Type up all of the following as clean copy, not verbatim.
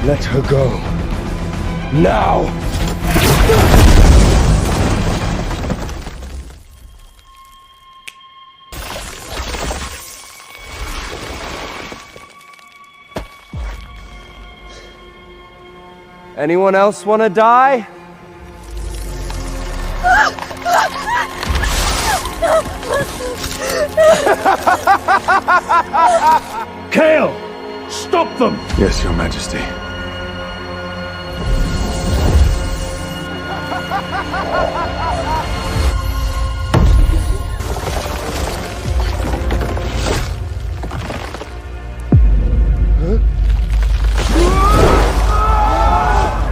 Let her go. Now! Anyone else want to die? Kale! Stop them! Yes, Your Majesty.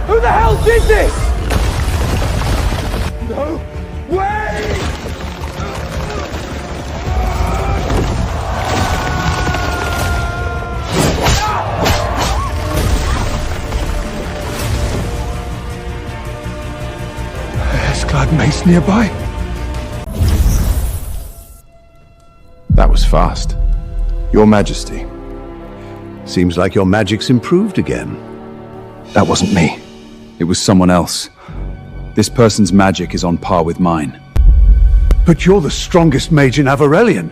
Who the hell did this? No way! Esclad mace nearby? That was fast. Your Majesty. Seems like your magic's improved again. That wasn't me. It was someone else. This person's magic is on par with mine. But you're the strongest mage in Aurelian.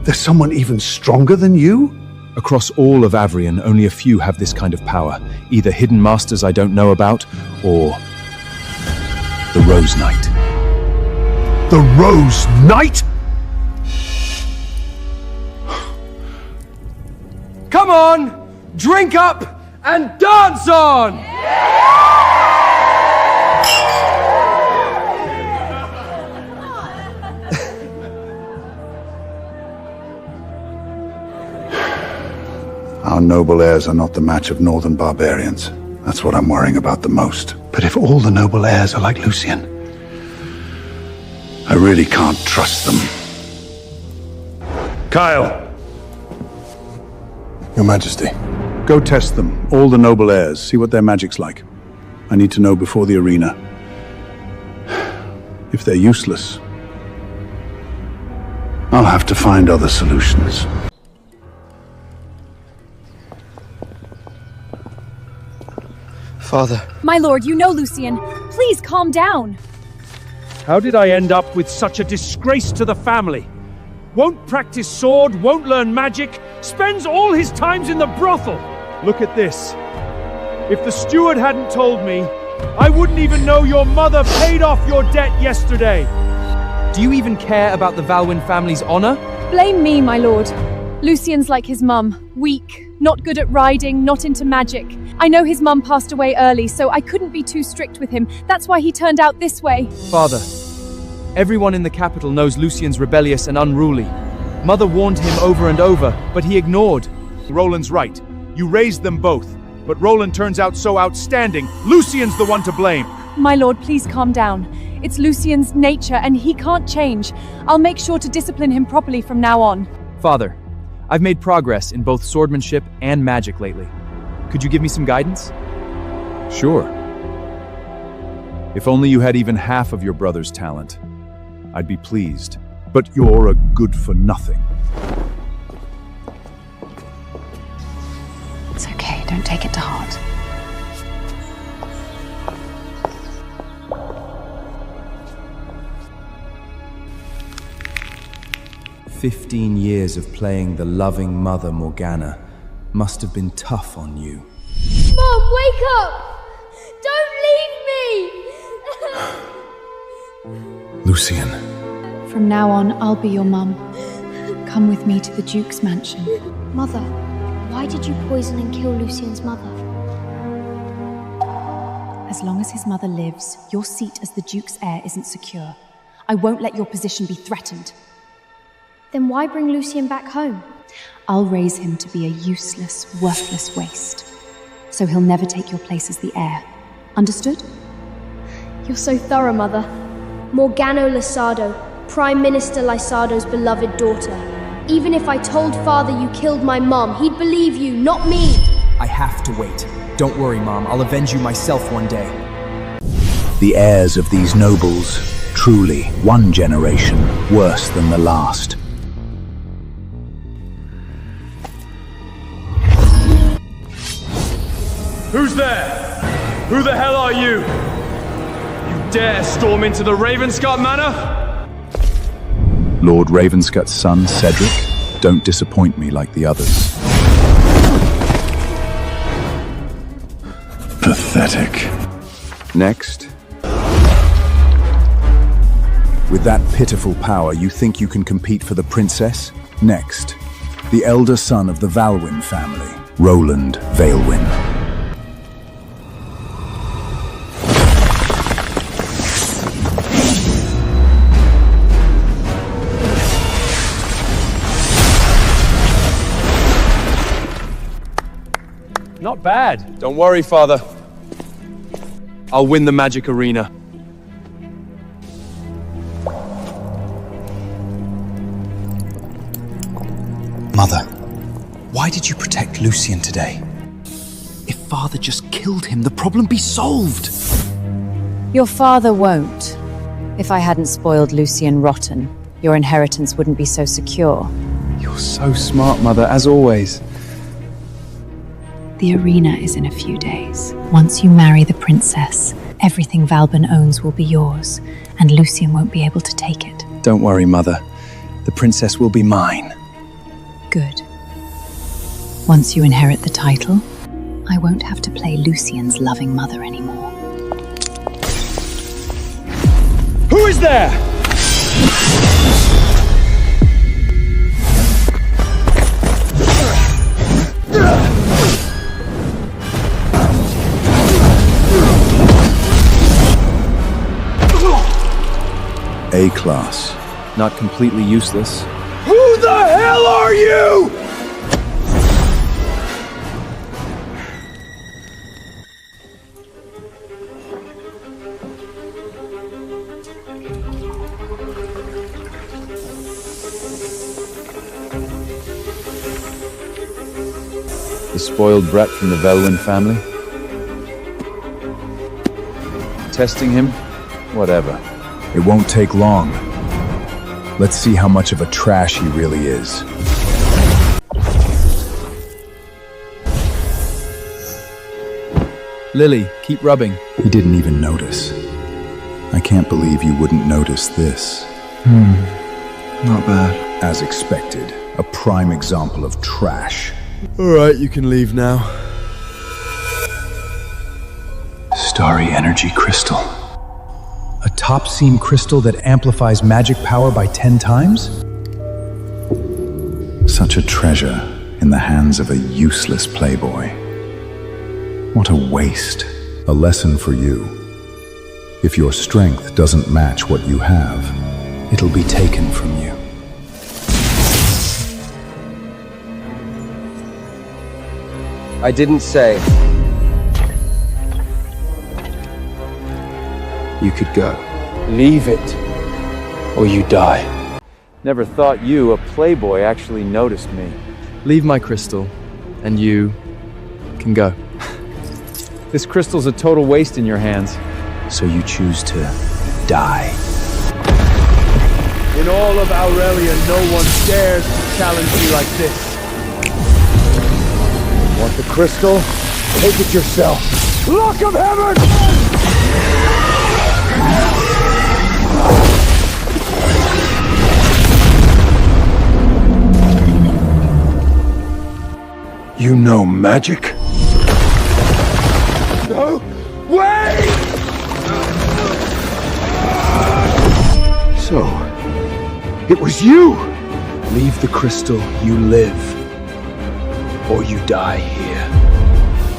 There's someone even stronger than you? Across all of Avrian, only a few have this kind of power. Either hidden masters I don't know about, or the Rose Knight. The Rose Knight? Come on! Drink up and dance on! Our noble heirs are not the match of northern barbarians. That's what I'm worrying about the most. But if all the noble heirs are like Lucian, I really can't trust them. Kyle! Your Majesty. Go test them, all the noble heirs, see what their magic's like. I need to know before the arena. If they're useless, I'll have to find other solutions. Father. My lord, you know Lucian. Please calm down. How did I end up with such a disgrace to the family? Won't practice sword, won't learn magic, spends all his times in the brothel. Look at this. If the steward hadn't told me, I wouldn't even know your mother paid off your debt yesterday. Do you even care about the Valwyn family's honor? Blame me, my lord. Lucian's like his mum. Weak, not good at riding, not into magic. I know his mum passed away early, so I couldn't be too strict with him. That's why he turned out this way. Father, everyone in the capital knows Lucian's rebellious and unruly. Mother warned him over and over, but he ignored. Roland's right. You raised them both. But Roland turns out so outstanding, Lucian's the one to blame. My lord, please calm down. It's Lucian's nature and he can't change. I'll make sure to discipline him properly from now on. Father, I've made progress in both swordmanship and magic lately. Could you give me some guidance? Sure. If only you had even half of your brother's talent, I'd be pleased. But you're a good-for-nothing. It's okay, don't take it to heart. "15 years of playing the loving mother Morgana must have been tough on you." Mom, wake up! Don't leave me! Lucian. From now on, I'll be your mum. Come with me to the Duke's mansion. Mother, why did you poison and kill Lucian's mother? As long as his mother lives, your seat as the Duke's heir isn't secure. I won't let your position be threatened. Then why bring Lucian back home? I'll raise him to be a useless, worthless waste. So he'll never take your place as the heir. Understood? You're so thorough, Mother. Morgana Lysardo, Prime Minister Lysardo's beloved daughter. Even if I told Father you killed my mom, he'd believe you, not me. I have to wait. Don't worry, Mom. I'll avenge you myself one day. The heirs of these nobles, truly one generation worse than the last. Who's there? Who the hell are you? You dare storm into the Ravenscut Manor? Lord Ravenscut's son, Cedric, don't disappoint me like the others. Pathetic. Next. With that pitiful power, you think you can compete for the princess? Next. The elder son of the Valwyn family, Roland Valewyn. Not bad. Don't worry, Father. I'll win the magic arena. Mother, why did you protect Lucien today? If Father just killed him, the problem be solved. Your father won't. If I hadn't spoiled Lucien rotten, your inheritance wouldn't be so secure. You're so smart, Mother, as always. The arena is in a few days. Once you marry the princess, everything Valbin owns will be yours, and Lucien won't be able to take it. Don't worry, Mother. The princess will be mine. Good. Once you inherit the title, I won't have to play Lucien's loving mother anymore. Who is there? A-class. Not completely useless. Who the hell are you? The spoiled brat from the Valwyn family? Testing him? Whatever. It won't take long. Let's see how much of a trash he really is. Lily, keep rubbing. He didn't even notice. I can't believe you wouldn't notice this. Not bad. As expected, a prime example of trash. Alright, you can leave now. Starry energy crystal. A top seam crystal that amplifies magic power by 10 times? Such a treasure in the hands of a useless playboy. What a waste. A lesson for you. If your strength doesn't match what you have, it'll be taken from you. I didn't say. You could go. Leave it, or you die. Never thought you, a playboy, actually noticed me. Leave my crystal, and you can go. This crystal's a total waste in your hands. So you choose to die. In all of Aurelian, no one dares to challenge me like this. Want the crystal? Take it yourself. Lock of heaven! You know magic? No! Wait! So, it was you! Leave the crystal, you live. Or you die here.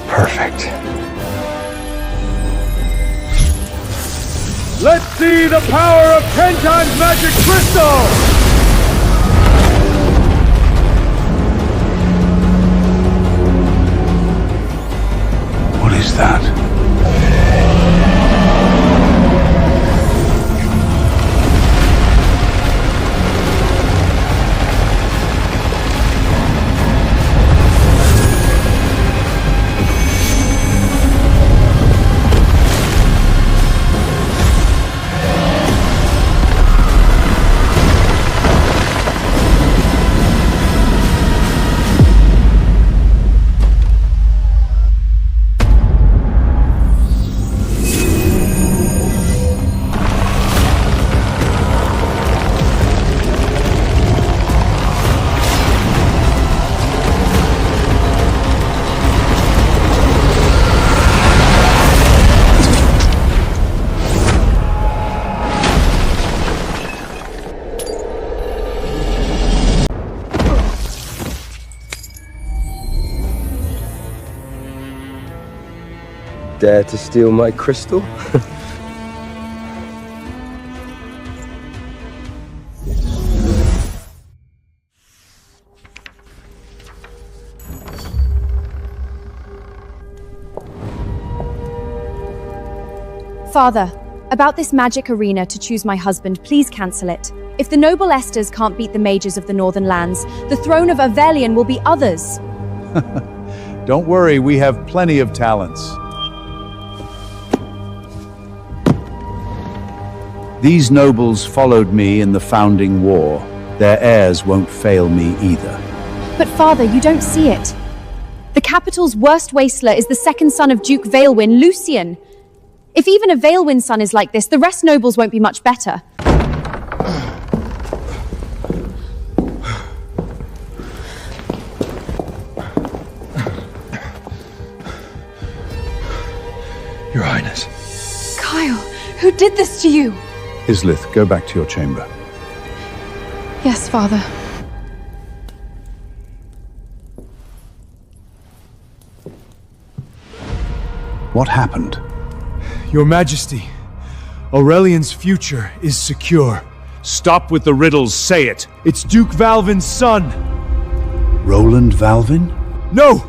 Perfect. Let's see the power of 10 times magic crystal! What is that? dare to steal my crystal? Father, about this magic arena to choose my husband, please cancel it. If the noble Esters can't beat the mages of the Northern Lands, the throne of Ourelian will be others. Don't worry, we have plenty of talents. These nobles followed me in the founding war. Their heirs won't fail me either. But father, you don't see it. The capital's worst wasteler is the second son of Duke Vaelwyn, Lucian. If even a Vaelwyn son is like this, the rest nobles won't be much better. Your Highness. Kyle, who did this to you? Islith, go back to your chamber. Yes, father. What happened? Your Majesty, Aurelian's future is secure. Stop with the riddles, say it. It's Duke Valvin's son. Roland Valvin? No!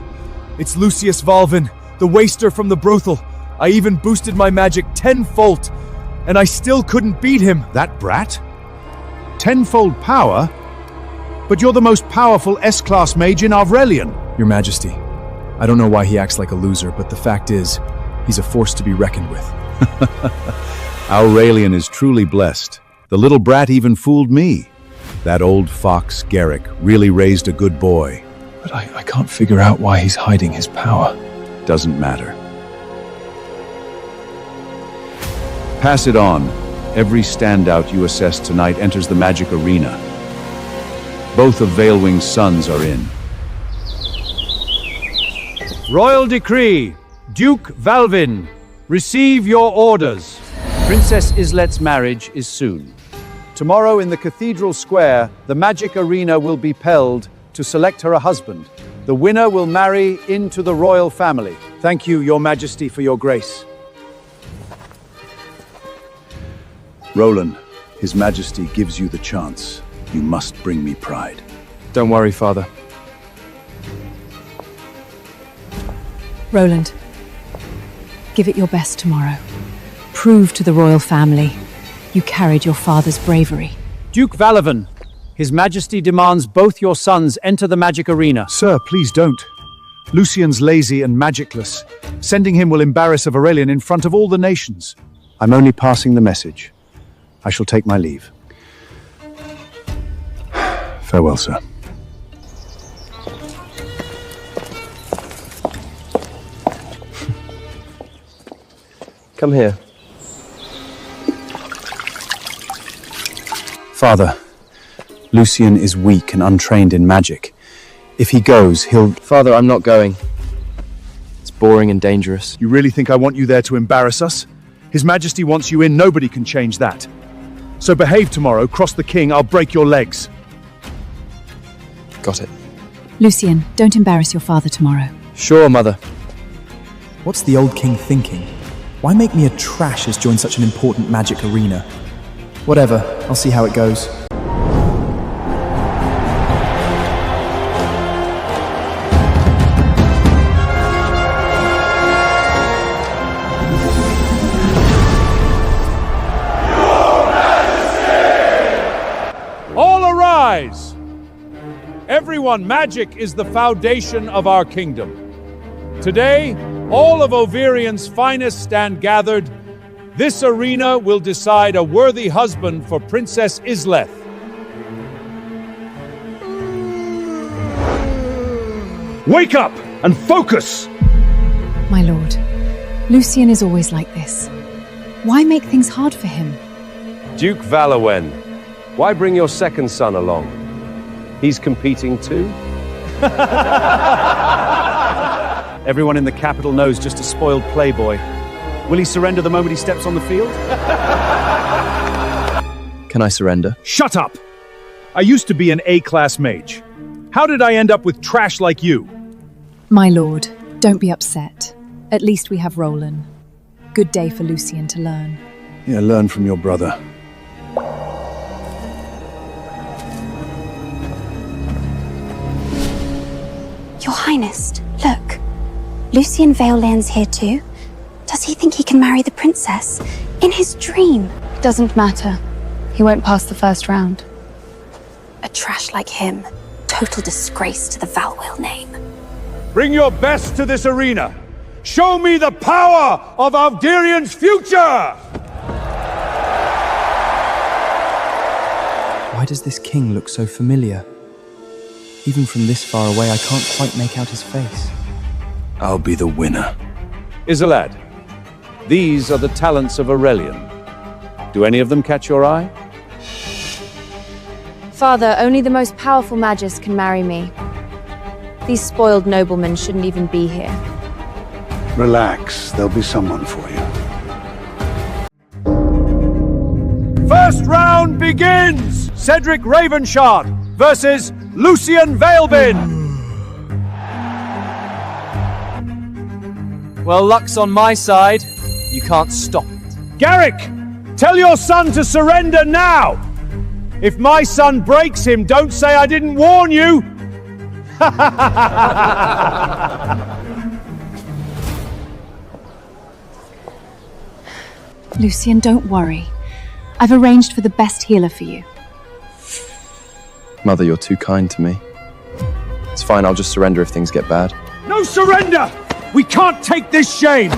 It's Lucius Valvin, the waster from the brothel. I even boosted my magic tenfold, and I still couldn't beat him. That brat? Tenfold power? But you're the most powerful S-class mage in Aurelian. Your Majesty, I don't know why he acts like a loser, but the fact is, he's a force to be reckoned with. Aurelian is truly blessed. The little brat even fooled me. That old fox, Garrick, really raised a good boy. But I can't figure out why he's hiding his power. Doesn't matter. Pass it on. Every standout you assess tonight enters the magic arena. Both of Vaelwing's sons are in. Royal decree. Duke Valvin, receive your orders. Princess Islet's marriage is soon. Tomorrow in the Cathedral Square, the magic arena will be held to select her a husband. The winner will marry into the royal family. Thank you, Your Majesty, for your grace. Roland, His Majesty gives you the chance. You must bring me pride. Don't worry, Father. Roland, give it your best tomorrow. Prove to the royal family you carried your father's bravery. Duke Valvin, His Majesty demands both your sons enter the magic arena. Sir, please don't. Lucian's lazy and magicless. Sending him will embarrass Aurelian in front of all the nations. I'm only passing the message. I shall take my leave. Farewell, sir. Come here. Father, Lucian is weak and untrained in magic. If he goes, he'll... Father, I'm not going. It's boring and dangerous. You really think I want you there to embarrass us? His Majesty wants you in, nobody can change that. So behave tomorrow, cross the king, I'll break your legs. Got it. Lucian, don't embarrass your father tomorrow. Sure, Mother. What's the old king thinking? Why make me a trash as join such an important magic arena? Whatever, I'll see how it goes. All arise! Everyone, magic is the foundation of our kingdom. Today, all of Overian's finest stand gathered. This arena will decide a worthy husband for Princess Isleth. Wake up and focus! My lord, Lucian is always like this. Why make things hard for him? Duke Valorwen, why bring your second son along? He's competing too? Everyone in the capital knows just a spoiled playboy. Will he surrender the moment he steps on the field? Can I surrender? Shut up! I used to be an A-class mage. How did I end up with trash like you? My lord, don't be upset. At least we have Roland. Good day for Lucien to learn. Yeah, learn from your brother. Your Highness, look. Lucien Veolan's here too. Does he think he can marry the princess? In his dream? Doesn't matter. He won't pass the first round. A trash like him. Total disgrace to the Valwell name. Bring your best to this arena. Show me the power of Algerian's future! Why does this king look so familiar? Even from this far away, I can't quite make out his face. I'll be the winner. Isolad, these are the talents of Aurelian. Do any of them catch your eye? Father, only the most powerful magus can marry me. These spoiled noblemen shouldn't even be here. Relax, there'll be someone for you. First round begins! Cedric Ravenshard versus Lucien Veilbin! Well, luck's on my side. You can't stop it. Garrick, tell your son to surrender now! If my son breaks him, don't say I didn't warn you! Lucien, don't worry. I've arranged for the best healer for you. Mother, you're too kind to me. It's fine, I'll just surrender if things get bad. No surrender! We can't take this shame!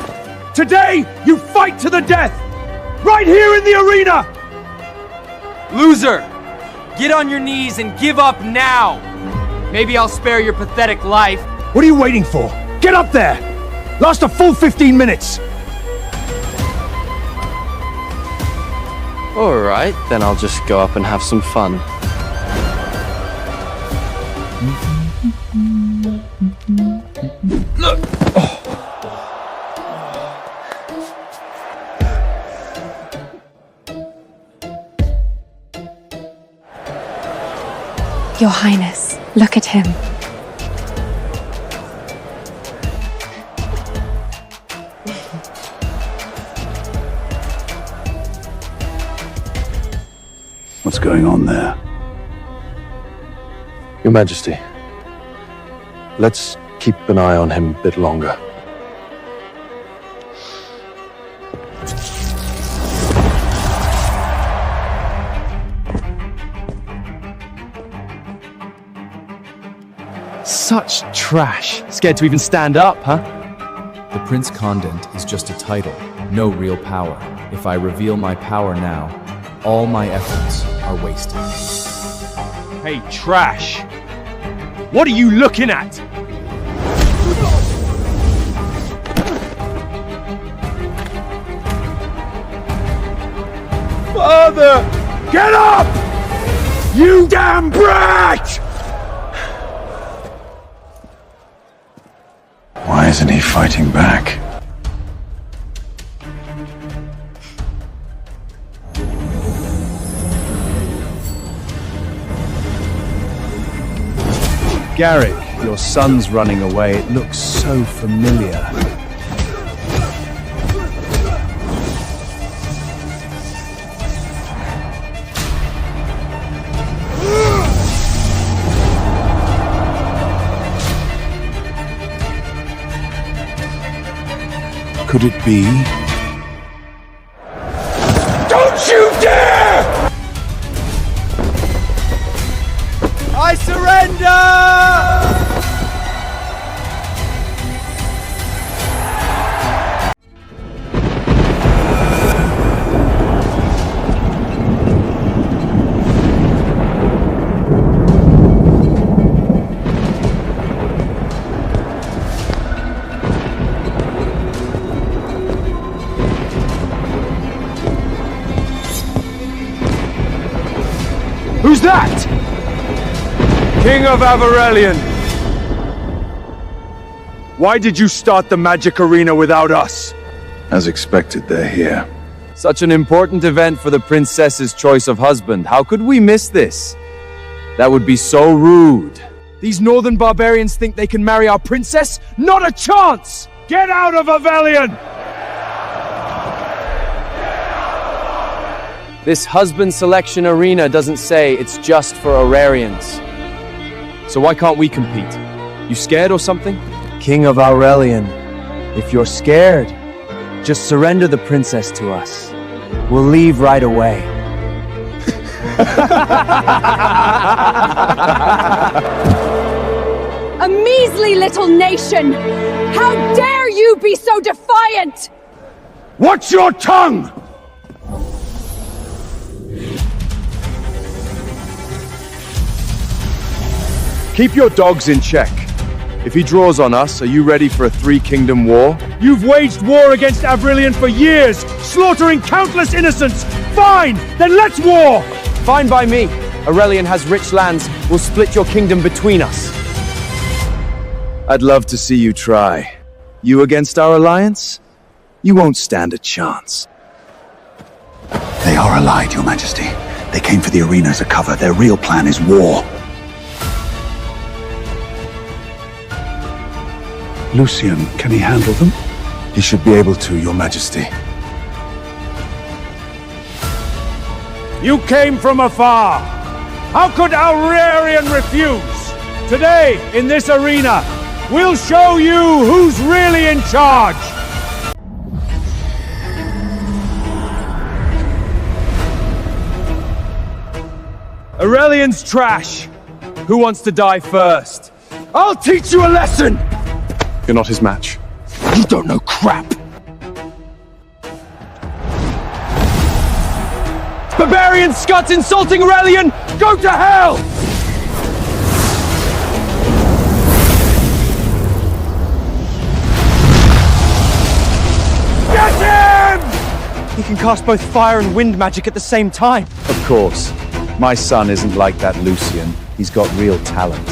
Today, you fight to the death! Right here in the arena! Loser! Get on your knees and give up now! Maybe I'll spare your pathetic life. What are you waiting for? Get up there! Last a full 15 minutes! Alright, then I'll just go up and have some fun. Your Highness, look at him. What's going on there? Your Majesty, let's keep an eye on him a bit longer. Such trash. Scared to even stand up, huh? The Prince Condent is just a title, no real power. If I reveal my power now, all my efforts are wasted. Hey, trash! What are you looking at? Father! Get up! You damn brat! Why isn't he fighting back? Garrick, your son's running away. It looks so familiar. Could it be? Don't you dare! I surrender! Who's that? King of Aurelian! Why did you start the magic arena without us? As expected, they're here. Such an important event for the princess's choice of husband. How could we miss this? That would be so rude. These northern barbarians think they can marry our princess? Not a chance! Get out of Aurelian! This husband selection arena doesn't say it's just for Aurarians. So why can't we compete? You scared or something? King of Aurelian, if you're scared, just surrender the princess to us. We'll leave right away. A measly little nation! How dare you be so defiant! Watch your tongue! Keep your dogs in check. If he draws on us, are you ready for a three-kingdom war? You've waged war against Aurelian for years, slaughtering countless innocents! Fine! Then let's war! Fine by me. Aurelian has rich lands. We'll split your kingdom between us. I'd love to see you try. You against our alliance? You won't stand a chance. They are allied, Your Majesty. They came for the arena as a cover. Their real plan is war. Lucian, can he handle them? He should be able to, Your Majesty. You came from afar. How could Aurelian refuse? Today, in this arena, we'll show you who's really in charge. Aurelian's trash. Who wants to die first? I'll teach you a lesson! You're not his match. You don't know crap! Barbarian Scots insulting Aurelian! Go to hell! Get him! He can cast both fire and wind magic at the same time. Of course. My son isn't like that Lucian. He's got real talent.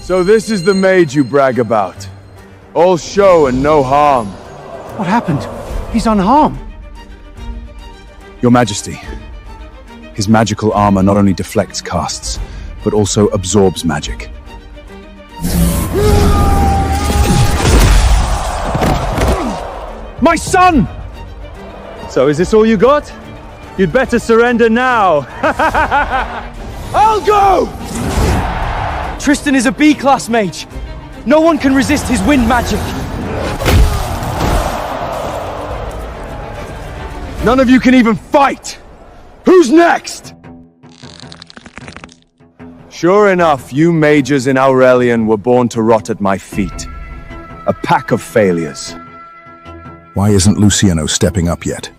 So this is the mage you brag about. All show and no harm. What happened? He's unharmed. Your Majesty, his magical armor not only deflects casts, but also absorbs magic. My son! So is this all you got? You'd better surrender now. I'll go! Tristan is a B-class mage. No one can resist his wind magic. None of you can even fight! Who's next? Sure enough, you mages in Aurelian were born to rot at my feet. A pack of failures. Why isn't Luciano stepping up yet?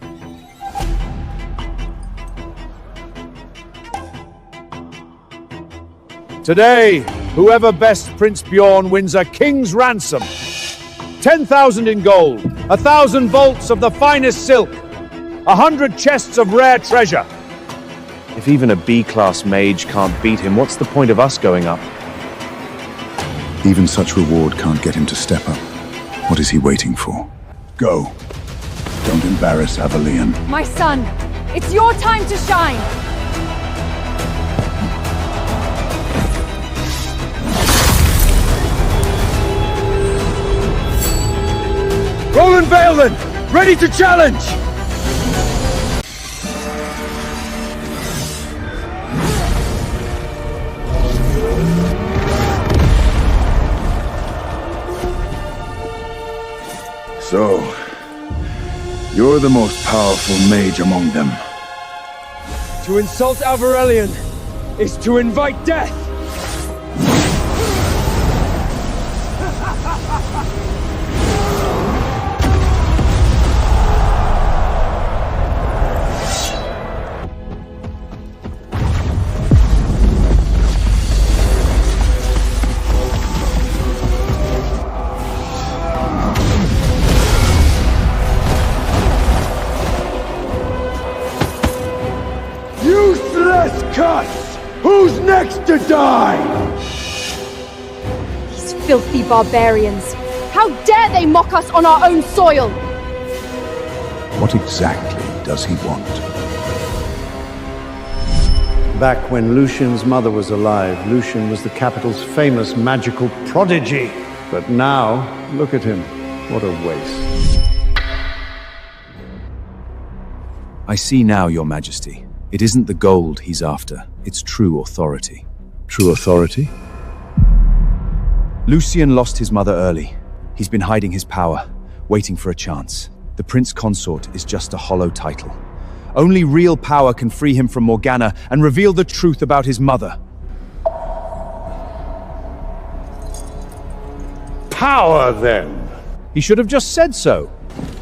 Today, whoever bests Prince Bjorn wins a king's ransom. 10,000 in gold, 1,000 bolts of the finest silk, 100 chests of rare treasure. If even a B-class mage can't beat him, what's the point of us going up? Even such reward can't get him to step up. What is he waiting for? Go. Don't embarrass Aurelian. My son, it's your time to shine! Roland Valen, ready to challenge! So, you're the most powerful mage among them. To insult Aurelian is to invite death! Who's next to die? These filthy barbarians! How dare they mock us on our own soil! What exactly does he want? Back when Lucian's mother was alive, Lucian was the capital's famous magical prodigy. But now, look at him. What a waste. I see now, Your Majesty. It isn't the gold he's after, it's true authority. True authority? Lucian lost his mother early. He's been hiding his power, waiting for a chance. The Prince Consort is just a hollow title. Only real power can free him from Morgana and reveal the truth about his mother. Power, then. He should have just said so.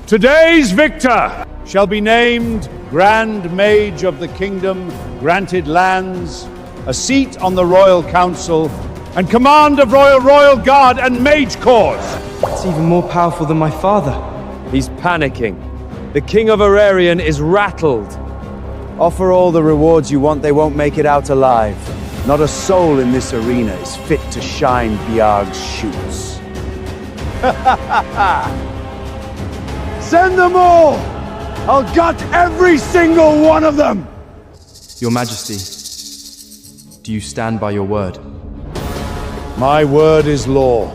Today's victor shall be named Grand Mage of the Kingdom, granted lands, a seat on the Royal Council, and command of Royal Guard and Mage Corps. It's even more powerful than my father. He's panicking. The King of Aurelian is rattled. Offer all the rewards you want, they won't make it out alive. Not a soul in this arena is fit to shine Biarg's shoes. Send them all! I'll gut every single one of them! Your Majesty, do you stand by your word? My word is law.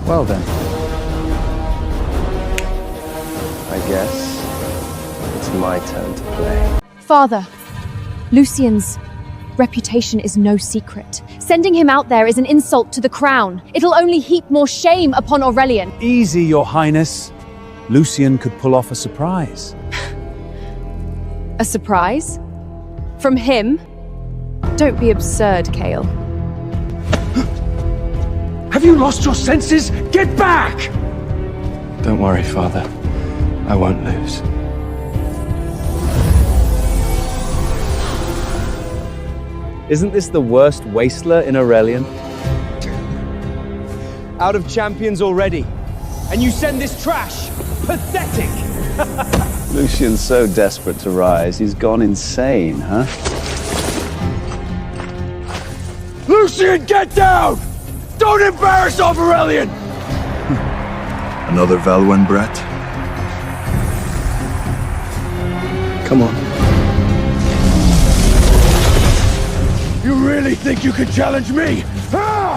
Well then. I guess it's my turn to play. Father, Lucian's reputation is no secret. Sending him out there is an insult to the crown. It'll only heap more shame upon Aurelian. Easy, Your Highness. Lucian could pull off a surprise. A surprise? From him? Don't be absurd, Kale. Have you lost your senses? Get back! Don't worry, Father. I won't lose. Isn't this the worst wastler in Aurelian? Out of champions already. And you send this trash? Pathetic! Lucian's so desperate to rise, he's gone insane, huh? Lucian, get down! Don't embarrass Aurelian! Another Valwen brat? Come on. You really think you can challenge me? Ah!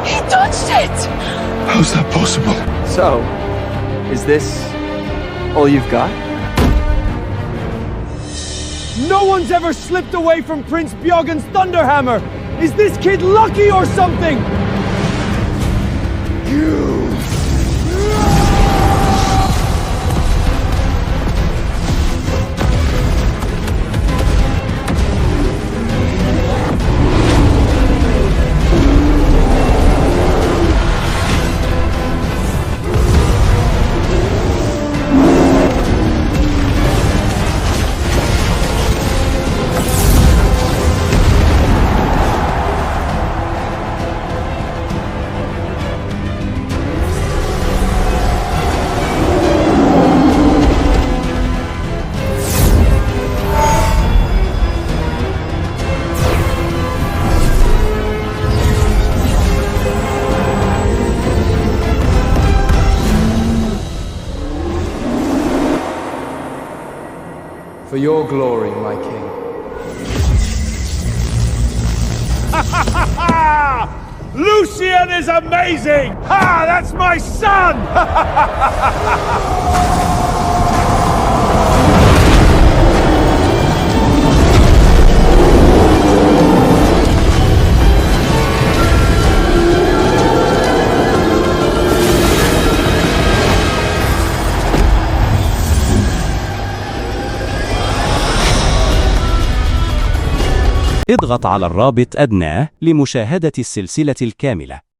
He touched it! How's that possible? So, is this all you've got? No one's ever slipped away from Prince Bjorgen's Thunderhammer! Is this kid lucky or something? For your glory, my king. Lucian is amazing! Ha! That's my son! اضغط على الرابط أدنى لمشاهدة السلسلة الكاملة.